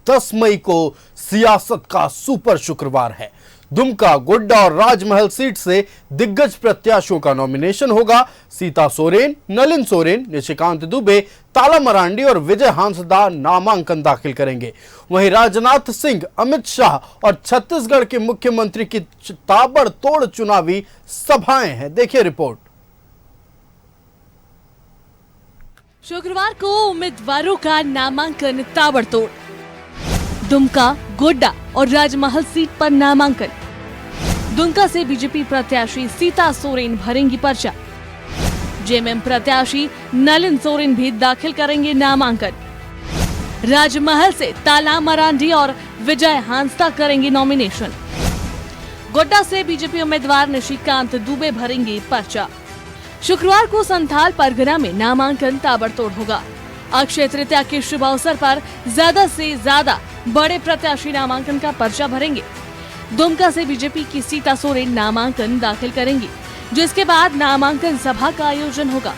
10 मई को सियासत का सुपर शुक्रवार है। दुमका, गोड्डा और राजमहल सीट से दिग्गज प्रत्याशियों का नॉमिनेशन होगा। सीता सोरेन, नलिन सोरेन, निशिकांत दुबे, ताला मरांडी और विजय हांसदा नामांकन दाखिल करेंगे। वहीं राजनाथ सिंह, अमित शाह और छत्तीसगढ़ के मुख्यमंत्री की ताबड़तोड़ चुनावी सभाएं हैं। देखिए रिपोर्ट। शुक्रवार को उम्मीदवारों का नामांकन ताबड़तोड़। दुमका, गोड्डा और राजमहल सीट पर नामांकन। दुमका से बीजेपी प्रत्याशी सीता सोरेन भरेंगी पर्चा। जेएमएम प्रत्याशी नलिन सोरेन भी दाखिल करेंगे नामांकन। राजमहल से ताला मरांडी और विजय हांसदा करेंगे नॉमिनेशन। गोड्डा से बीजेपी उम्मीदवार निशिकांत दुबे भरेंगे पर्चा। शुक्रवार को संथाल परगना में नामांकन ताबड़तोड़ होगा। अक्षय तृतीया के शुभ अवसर पर ज्यादा से ज्यादा बड़े प्रत्याशी नामांकन का पर्चा भरेंगे। दुमका से बीजेपी की सीता सोरेन नामांकन दाखिल करेंगी, जिसके बाद नामांकन सभा का आयोजन होगा,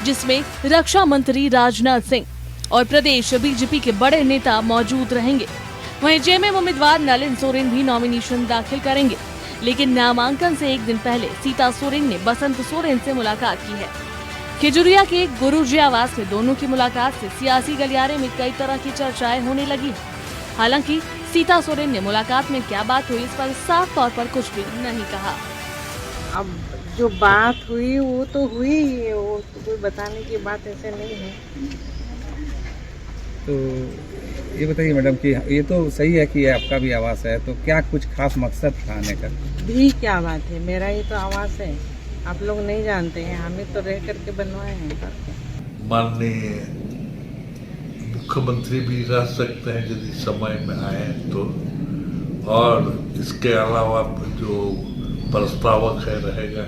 जिसमें रक्षा मंत्री राजनाथ सिंह और प्रदेश बीजेपी के बड़े नेता मौजूद रहेंगे। वहीं जेएमएम उम्मीदवार नलिन सोरेन भी नॉमिनेशन दाखिल करेंगे, लेकिन नामांकन से एक दिन पहले सीता सोरेन ने बसंत सोरेन से मुलाकात की है। खिजुरिया के गुरुजी आवास में दोनों की मुलाकात से सियासी गलियारे में कई तरह की चर्चाएं होने लगी है। हालांकि सीता सोरेन ने मुलाकात में क्या बात हुई इस पर साफ तौर पर कुछ भी नहीं कहा। अब जो बात हुई वो तो हुई ही है, वो तो कोई बताने की बात ऐसे नहीं है। तो ये बताइए मैडम कि ये तो सही है कि आपका भी आवास है, तो क्या कुछ खास मकसद था आने का? भी क्या बात है, मेरा ही तो आवास है, आप लोग नहीं जानते हैं, हमें तो रह करके बनवाए हैं। माननीय मुख्यमंत्री भी रह सकते हैं यदि समय में आए तो, और इसके अलावा जो प्रस्तावक है रहेगा,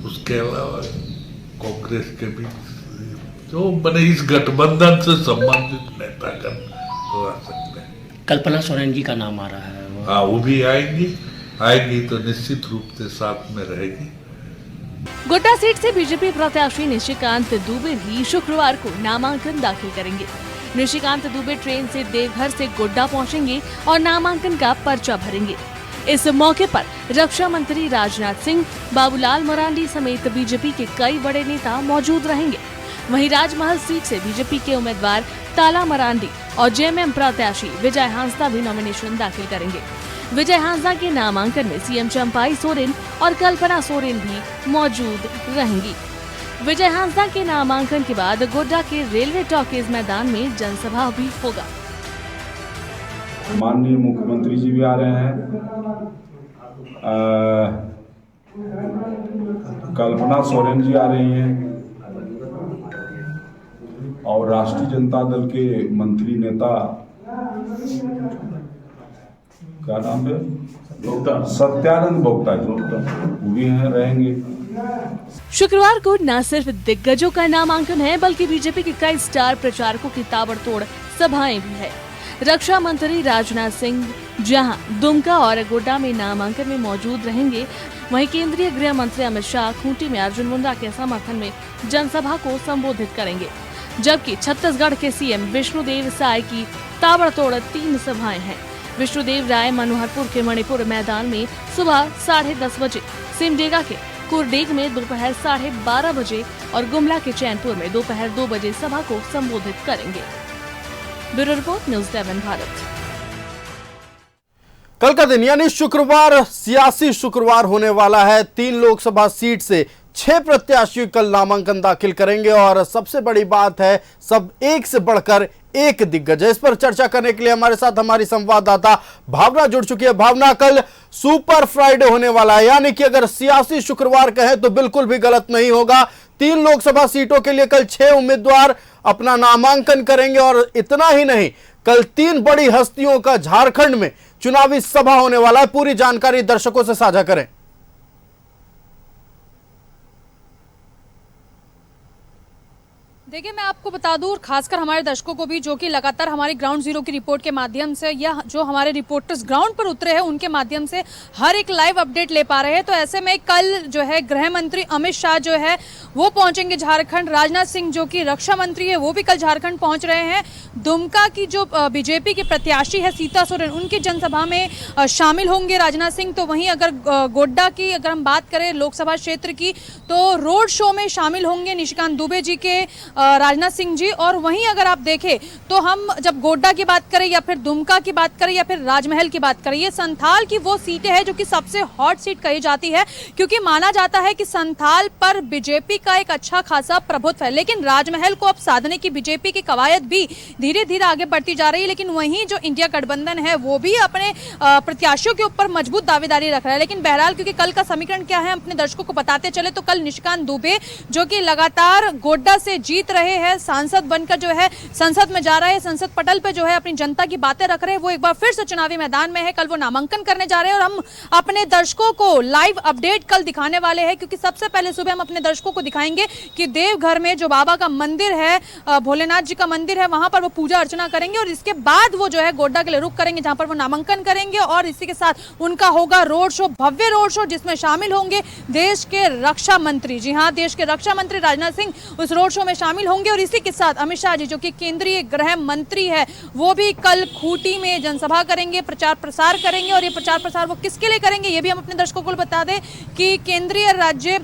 उसके अलावा कांग्रेस के भी जो बने इस गठबंधन से संबंधित नेता कर रह सकते हैं। कल्पना सोरेन जी का नाम आ रहा है। हाँ, वो भी आएंगी तो निश्चित रूप से साथ में रहेगी। गोड्डा सीट से बीजेपी प्रत्याशी निशिकांत दुबे भी शुक्रवार को नामांकन दाखिल करेंगे। निशिकांत दुबे ट्रेन से देवघर से गोड्डा पहुंचेंगे और नामांकन का पर्चा भरेंगे। इस मौके पर रक्षा मंत्री राजनाथ सिंह, बाबूलाल मरांडी समेत बीजेपी के कई बड़े नेता मौजूद रहेंगे। वहीं राजमहल सीट से बीजेपी के उम्मीदवार ताला मरांडी और जेएमएम प्रत्याशी विजय हांसदा भी नॉमिनेशन दाखिल करेंगे। विजय हांसदा के नामांकन में सीएम चंपाई सोरेन और कल्पना सोरेन भी मौजूद रहेंगी। विजय हांसदा के नामांकन के बाद गोड्डा के रेलवे टॉकीज मैदान में जनसभा भी होगा। माननीय मुख्यमंत्री जी भी आ रहे हैं, कल्पना सोरेन जी आ रही हैं और राष्ट्रीय जनता दल के मंत्री नेता क्या नाम है, सत्यानंद भोक्ता जी, वो भी रहेंगे। शुक्रवार को न सिर्फ दिग्गजों का नामांकन है, बल्कि बीजेपी के कई स्टार प्रचारकों की ताबड़तोड़ सभाएं भी है। रक्षा मंत्री राजनाथ सिंह जहां दुमका और गोड्डा में नामांकन में मौजूद रहेंगे, वहीं केंद्रीय गृह मंत्री अमित शाह खूंटी में अर्जुन मुंडा के समर्थन में जनसभा को संबोधित करेंगे। जबकि छत्तीसगढ़ के सीएम विष्णुदेव साय की ताबड़तोड़ 3 सभाएं हैं। विष्णुदेव राय मनोहरपुर के मणिपुर मैदान में सुबह 10:30 बजे, सिमडेगा के कुरडेग में दोपहर 12:30 बजे और गुमला के चैनपुर में दोपहर 2 बजे सभा को संबोधित करेंगे। Bureau report, news 11 Bharat. कल का दिन यानी शुक्रवार सियासी शुक्रवार होने वाला है। 3 लोकसभा सीट से 6 प्रत्याशी कल नामांकन दाखिल करेंगे और सबसे बड़ी बात है, सब एक से बढ़कर एक दिग्गज है। इस पर चर्चा करने के लिए हमारे साथ हमारी संवाददाता भावना जुड़ चुकी है। भावना, कल सुपर फ्राइडे होने वाला है, यानी कि अगर सियासी शुक्रवार कहें तो बिल्कुल भी गलत नहीं होगा। 3 लोकसभा सीटों के लिए कल 6 उम्मीदवार अपना नामांकन करेंगे और इतना ही नहीं, कल 3 बड़ी हस्तियों का झारखंड में चुनावी सभा होने वाला है। पूरी जानकारी दर्शकों से साझा करें। देखिए, मैं आपको बता दूं, और खासकर हमारे दर्शकों को भी, जो कि लगातार हमारी ग्राउंड जीरो की रिपोर्ट के माध्यम से या जो हमारे रिपोर्टर्स ग्राउंड पर उतरे हैं उनके माध्यम से हर एक लाइव अपडेट ले पा रहे हैं। तो ऐसे में कल जो है गृह मंत्री अमित शाह जो है वो पहुंचेंगे झारखंड। राजनाथ सिंह जो कि रक्षा मंत्री है वो भी कल झारखंड पहुंच रहे हैं। दुमका की जो बीजेपी के प्रत्याशी है सीता सोरेन, उनकी जनसभा में शामिल होंगे राजनाथ सिंह। तो वहीं अगर गोड्डा की अगर हम बात करें लोकसभा क्षेत्र की, तो रोड शो में शामिल होंगे निशिकांत दुबे जी के राजनाथ सिंह जी। और वहीं अगर आप देखें तो हम जब गोड्डा की बात करें या फिर दुमका की बात करें या फिर राजमहल की बात करें, ये संथाल की वो सीटें हैं जो कि सबसे हॉट सीट कही जाती है, क्योंकि माना जाता है कि संथाल पर बीजेपी का एक अच्छा खासा प्रभुत्व है। लेकिन राजमहल को अब साधने की बीजेपी की कवायद भी धीरे धीरे आगे बढ़ती जा रही है। लेकिन वहीं जो इंडिया गठबंधन है वो भी अपने प्रत्याशियों के ऊपर मजबूत दावेदारी रख रहा है। लेकिन बहरहाल क्योंकि कल का समीकरण क्या है अपने दर्शकों को बताते चले, तो कल निशिकांत दुबे जो कि लगातार गोड्डा से जीत रहे हैं, सांसद बनकर जो है संसद में जा रहे हैं, संसद पटल पे जो है अपनी जनता की बातें रख रहे हैं, वो एक बार फिर से चुनावी मैदान में है। कल वो नामांकन करने जा रहे हैं और हम अपने दर्शकों को लाइव अपडेट कल दिखाने वाले हैं, क्योंकि सबसे पहले सुबह हम अपने दर्शकों को दिखाएंगे कि देवघर में जो बाबा का मंदिर है, भोलेनाथ जी का मंदिर है, वहां पर वो पूजा अर्चना करेंगे और इसके बाद वो जो है गोड्डा के लिए रुख करेंगे, जहां पर वो नामांकन करेंगे। और इसी के साथ उनका होगा रोड शो, भव्य रोड शो, जिसमें शामिल होंगे देश के रक्षा मंत्री। जी हाँ, देश के रक्षा मंत्री राजनाथ सिंह उस रोड शो में शामिल होंगे। और इसी के साथ अमित शाह जी जो कि केंद्रीय गृह मंत्री है, वो भी कल खूंटी में जनसभा करेंगे, प्रचार प्रसार करेंगे। और ये प्रचार प्रसार वो किसके लिए करेंगे ये भी हम अपने दर्शकों को बता दें कि केंद्रीय राज्य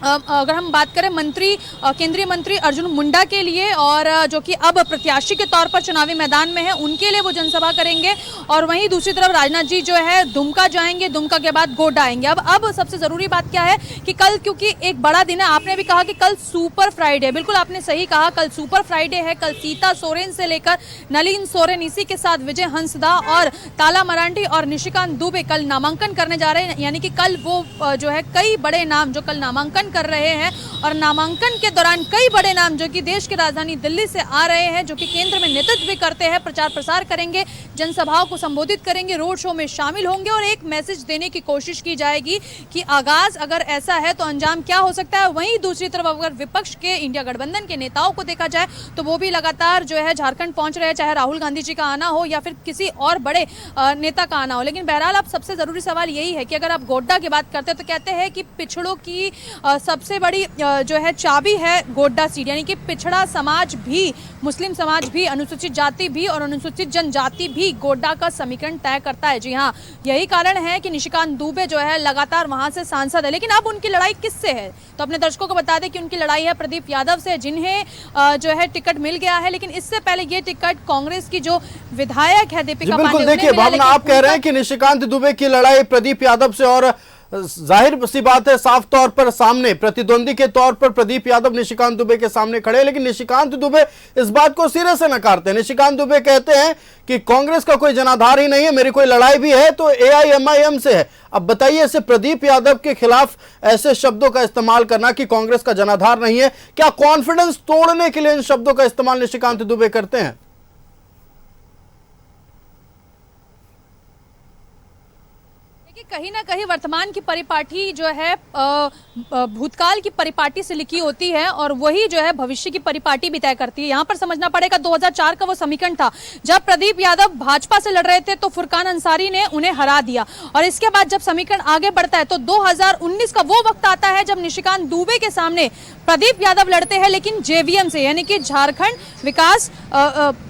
अगर हम बात करें केंद्रीय मंत्री अर्जुन मुंडा के लिए, और जो कि अब प्रत्याशी के तौर पर चुनावी मैदान में है, उनके लिए वो जनसभा करेंगे। और वहीं दूसरी तरफ राजनाथ जी जो है दुमका जाएंगे, दुमका के बाद गोड्डा आएंगे। अब सबसे जरूरी बात क्या है कि कल, क्योंकि एक बड़ा दिन है, आपने भी कहा कि कल सुपर फ्राइडे, बिल्कुल आपने सही कहा, कल सुपर फ्राइडे है। कल सीता सोरेन से लेकर नलिन सोरेन, इसी के साथ विजय हंसदा और ताला मरांडी और निशिकांत दुबे कल नामांकन करने जा रहे हैं। यानी कि कल वो जो है कई बड़े नाम जो कल नामांकन कर रहे हैं, और नामांकन के दौरान कई बड़े नाम जो कि देश की राजधानी दिल्ली से आ रहे हैं, जो कि केंद्र में नेतृत्व भी करते हैं, प्रचार प्रसार करेंगे, जनसभाओं को संबोधित करेंगे, रोड शो में शामिल होंगे। और एक मैसेज देने की कोशिश की जाएगी कि आगाज अगर ऐसा है तो अंजाम क्या हो सकता है। वहीं दूसरी तरफ अगर विपक्ष के इंडिया गठबंधन के नेताओं को देखा जाए तो वो भी लगातार जो है झारखंड पहुंच रहे हैं, चाहे राहुल गांधी जी का आना हो या फिर किसी और बड़े नेता का आना हो। लेकिन बहरहाल अब सबसे जरूरी सवाल यही है कि अगर आप गोड्डा की बात करते हैं तो कहते हैं कि पिछड़ों की सबसे बड़ी जो है चाबी है गोड्डा सीट, यानी कि पिछड़ा समाज भी, मुस्लिम समाज भी, अनुसूचित जाति भी और अनुसूचित जनजाति भी गोड्डा का समीकरण तय करता है। जी हाँ, यही कारण है कि निशिकांत दुबे जो है लगातार वहां से सांसद है। लेकिन अब उनकी लड़ाई किससे है, तो अपने दर्शकों को बता दें कि उनकी लड़ाई है प्रदीप यादव से, जिन्हें जो है टिकट मिल गया है। लेकिन इससे पहले ये टिकट कांग्रेस की जो विधायक है दीपिका पांडे, देखिए भावना, आप कह रहे हैं कि निशिकांत दुबे की लड़ाई प्रदीप यादव से, और जाहिर सी बात है, साफ तौर पर सामने प्रतिद्वंदी के तौर पर प्रदीप यादव निशिकांत दुबे के सामने खड़े हैं। लेकिन निशिकांत दुबे इस बात को सिरे से नकारते हैं। निशिकांत दुबे कहते हैं कि कांग्रेस का कोई जनाधार ही नहीं है, मेरी कोई लड़ाई भी है तो AIMIM से है। अब बताइए, ऐसे प्रदीप यादव के खिलाफ ऐसे शब्दों का इस्तेमाल करना कि कांग्रेस का जनाधार नहीं है, क्या कॉन्फिडेंस तोड़ने के लिए इन शब्दों का इस्तेमाल निशिकांत दुबे करते हैं? कहीं ना कहीं वर्तमान की परिपाटी जो है भूतकाल की परिपाटी से लिखी होती है, और वही जो है भविष्य की परिपाटी भी तय करती है। यहाँ पर समझना पड़ेगा 2004 का वो समीकरण था जब प्रदीप यादव भाजपा से लड़ रहे थे, तो फुरकान अंसारी ने उन्हें हरा दिया। और इसके बाद जब समीकरण आगे बढ़ता है तो 2019 का वो वक्त आता है जब निशिकांत दुबे के सामने प्रदीप यादव लड़ते हैं, लेकिन JVM से, यानी कि झारखंड विकास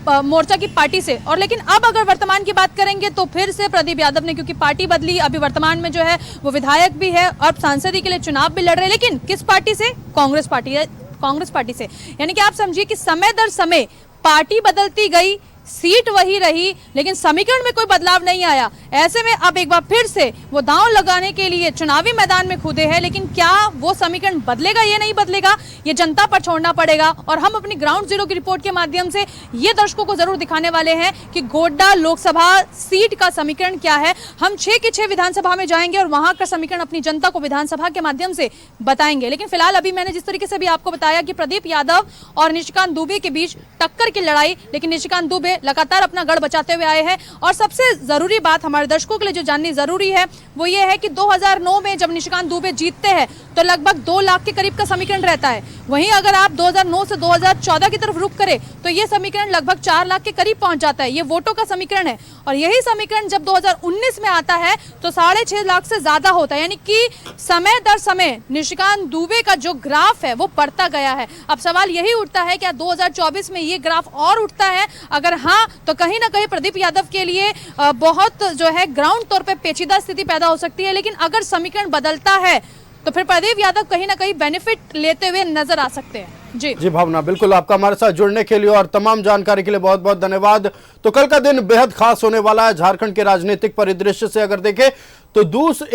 मोर्चा की पार्टी से। और लेकिन अब अगर वर्तमान की बात करेंगे तो फिर से प्रदीप यादव ने, क्योंकि पार्टी बदली, अभी वर्तमान में जो है वो विधायक भी है और सांसद के लिए चुनाव भी लड़ रहे हैं, लेकिन किस पार्टी से? कांग्रेस पार्टी से। यानी कि आप समझिए कि समय दर समय पार्टी बदलती गई, सीट वही रही, लेकिन समीकरण में कोई बदलाव नहीं आया। ऐसे में अब एक बार फिर से वो दांव लगाने के लिए चुनावी मैदान में कूदे हैं, लेकिन क्या वो समीकरण बदलेगा, ये नहीं बदलेगा, ये जनता पर छोड़ना पड़ेगा। और हम अपनी ग्राउंड जीरो की रिपोर्ट के माध्यम से ये दर्शकों को जरूर दिखाने वाले हैं कि गोड्डा लोकसभा सीट का समीकरण क्या है। हम 6 की 6 विधानसभा में जाएंगे और वहां का समीकरण अपनी जनता को विधानसभा के माध्यम से बताएंगे। लेकिन फिलहाल अभी मैंने जिस तरीके से भी आपको बताया कि प्रदीप यादव और निशिकांत दुबे के बीच टक्कर की लड़ाई, लेकिन निशिकांत दुबे हुए लगातार अपना गढ़ बचाते हुए आए हैं। और सबसे जरूरी बात हमारे दर्शकों के लिए जो जाननी जरूरी है वो ये है कि 2009 में जब निशिकांत दुबे जीतते हैं तो लगभग 2 लाख के करीब का समीकरण रहता है। वहीं अगर आप 2009 से 2014 की तरफ रुख करें तो ये समीकरण लगभग 4 लाख के करीब पहुंच जाता है। ये वोटों का समीकरण है और यही समीकरण जब 2019 में आता है तो 6.5 लाख से ज्यादा होता है। यानी कि समय दर समय निशिकांत दुबे का जो ग्राफ है वो बढ़ता गया है। अब सवाल यही उठता है क्या 2024 में ये ग्राफ और उठता है? अगर हाँ तो कहीं ना कहीं प्रदीप यादव के लिए बहुत जो है ग्राउंड तौर पे पेचीदा स्थिति पैदा हो सकती है। लेकिन अगर समीकरण बदलता है तो फिर प्रदीप यादव कहीं ना कहीं बेनिफिट लेते हुए नजर आ सकते हैं। जी भावना, बिल्कुल आपका हमारे साथ जुड़ने के लिए और तमाम जानकारी के लिए बहुत बहुत धन्यवाद। तो कल का दिन बेहद खास होने वाला है झारखंड के राजनीतिक परिदृश्य से अगर देखें तो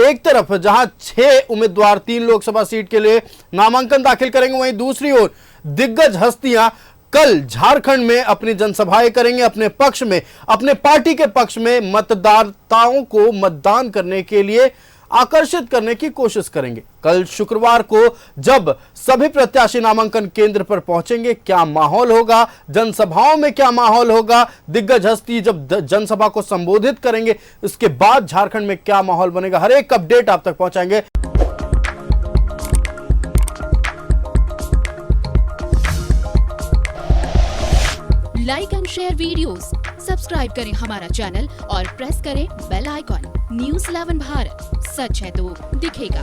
एक तरफ जहां 6 उम्मीदवार 3 लोकसभा सीट के लिए नामांकन दाखिल करेंगे, वहीं दूसरी ओर दिग्गज हस्तियां कल झारखंड में अपनी जनसभाएं करेंगे, अपने पक्ष में, अपने पार्टी के पक्ष में मतदाताओं को मतदान करने के लिए आकर्षित करने की कोशिश करेंगे। कल शुक्रवार को जब सभी प्रत्याशी नामांकन केंद्र पर पहुंचेंगे, क्या माहौल होगा, जनसभाओं में क्या माहौल होगा, दिग्गज हस्ती जब जनसभा को संबोधित करेंगे, इसके बाद झारखंड में क्या माहौल बनेगा, हर एक अपडेट आप तक पहुंचाएंगे। Like and share videos, subscribe करें हमारा चैनल और प्रेस करें बेल आइकॉन। न्यूज़ 11 भारत, सच है तो दिखेगा।